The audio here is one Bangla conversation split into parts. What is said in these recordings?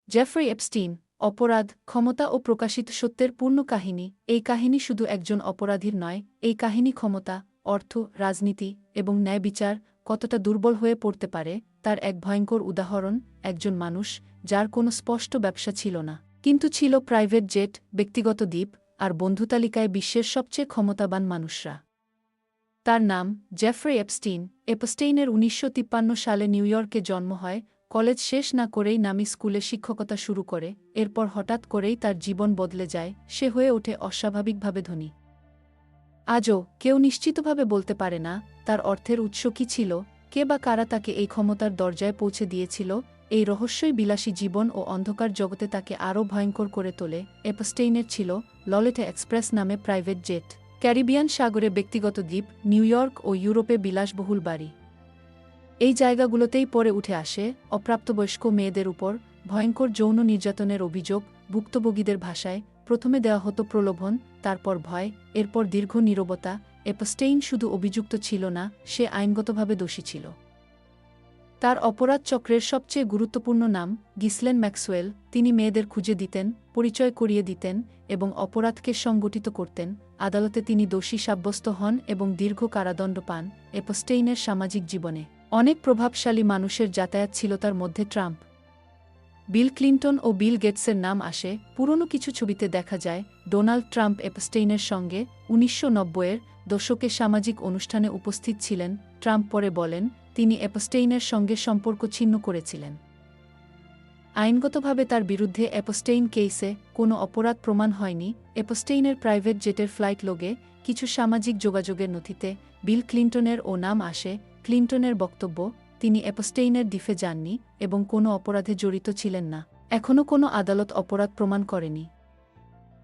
জেফ্রি এপস্টিন, অপরাধ, ক্ষমতা ও প্রকাশিত সত্যের পূর্ণ কাহিনী। এই কাহিনী শুধু একজন অপরাধীর নয়, এই কাহিনী ক্ষমতা, অর্থ, রাজনীতি এবং ন্যায় বিচার কতটা দুর্বল হয়ে পড়তে পারে তার এক ভয়ঙ্কর উদাহরণ। একজন মানুষ যার কোনো স্পষ্ট ব্যবসা ছিল না, কিন্তু ছিল প্রাইভেট জেট, ব্যক্তিগত দ্বীপ আর বন্ধুতালিকায় বিশ্বের সবচেয়ে ক্ষমতাবান মানুষরা। তার নাম জেফ্রি এপস্টিন। এপস্টেইনের ১৯৫৩ সালে নিউ ইয়র্কে জন্ম হয়। কলেজ শেষ না করেই নামি স্কুলে শিক্ষকতা শুরু করে। এরপর হঠাৎ করেই তার জীবন বদলে যায়, সে হয়ে ওঠে অস্বাভাবিকভাবে ধনী। আজও কেউ নিশ্চিতভাবে বলতে পারে না তার অর্থের উৎস কী ছিল, কে বা কারা তাকে এই ক্ষমতার দরজায় পৌঁছে দিয়েছিল। এই রহস্যই বিলাসী জীবন ও অন্ধকার জগতে তাকে আরও ভয়ঙ্কর করে তোলে। এপস্টেইনের ছিল ললেটা এক্সপ্রেস নামে প্রাইভেট জেট, ক্যারিবিয়ান সাগরে ব্যক্তিগত দ্বীপ, নিউ ইয়র্ক ও ইউরোপে বিলাসবহুল বাড়ি। এই জায়গাগুলোতেই পরে উঠে আসে অপ্রাপ্তবয়স্ক মেয়েদের উপর ভয়ঙ্কর যৌন নির্যাতনের অভিযোগ। ভুক্তভোগীদের ভাষায় প্রথমে দেওয়া হতো প্রলোভন, তারপর ভয়, এরপর দীর্ঘ নীরবতা। এপস্টেইন শুধু অভিযুক্ত ছিল না, সে আইনগতভাবে দোষী ছিল। তার অপরাধ চক্রের সবচেয়ে গুরুত্বপূর্ণ নাম গিসলেন ম্যাক্সওয়েল। তিনি মেয়েদের খুঁজে দিতেন, পরিচয় করিয়ে দিতেন এবং অপরাধকে সংগঠিত করতেন। আদালতে তিনি দোষী সাব্যস্ত হন এবং দীর্ঘ কারাদণ্ড পান। এপস্টেইনের সামাজিক জীবনে অনেক প্রভাবশালী মানুষের যাতায়াত ছিল, তার মধ্যে ট্রাম্প, বিল ক্লিন্টন ও বিল গেটসের নাম আসে। পুরনো কিছু ছবিতে দেখা যায় ডোনাল্ড ট্রাম্প এপস্টেইনের সঙ্গে ১৯৯০-এর দশকে সামাজিক অনুষ্ঠানে উপস্থিত ছিলেন। ট্রাম্প পরে বলেন তিনি এপস্টেইনের সঙ্গে সম্পর্ক ছিন্ন করেছিলেন। আইনগতভাবে তার বিরুদ্ধে এপস্টেইন কেসে কোনো অপরাধ প্রমাণ হয়নি। এপস্টেইনের প্রাইভেট জেটের ফ্লাইট লোগে, কিছু সামাজিক যোগাযোগের নথিতে বিল ক্লিন্টনের ও নাম আসে। ক্লিন্টনের বক্তব্য, তিনি এপস্টেইনের দ্বীপে যাননি এবং কোনো অপরাধে জড়িত ছিলেন না। এখনও কোনো আদালত অপরাধ প্রমাণ করেনি।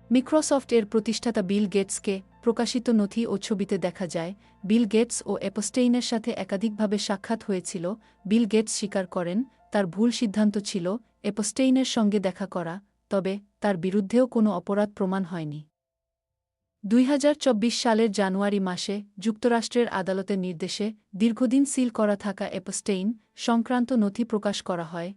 মাইক্রোসফট এর প্রতিষ্ঠাতা বিল গেটসকে প্রকাশিত নথি ও ছবিতে দেখা যায় বিল গেটস ও এপস্টেইনের সাথে একাধিকভাবে সাক্ষাৎ হয়েছিল। বিল গেটস স্বীকার করেন তার ভুল সিদ্ধান্ত ছিল এপস্টেইনের সঙ্গে দেখা করা, তবে তার বিরুদ্ধেও কোনো অপরাধ প্রমাণ হয়নি। ২০২৪ সালের জানুয়ারি মাসে যুক্তরাষ্ট্রের আদালতের নির্দেশে দীর্ঘদিন সিল করা থাকা এপস্টেইন সংক্রান্ত নথি প্রকাশ করা হয়।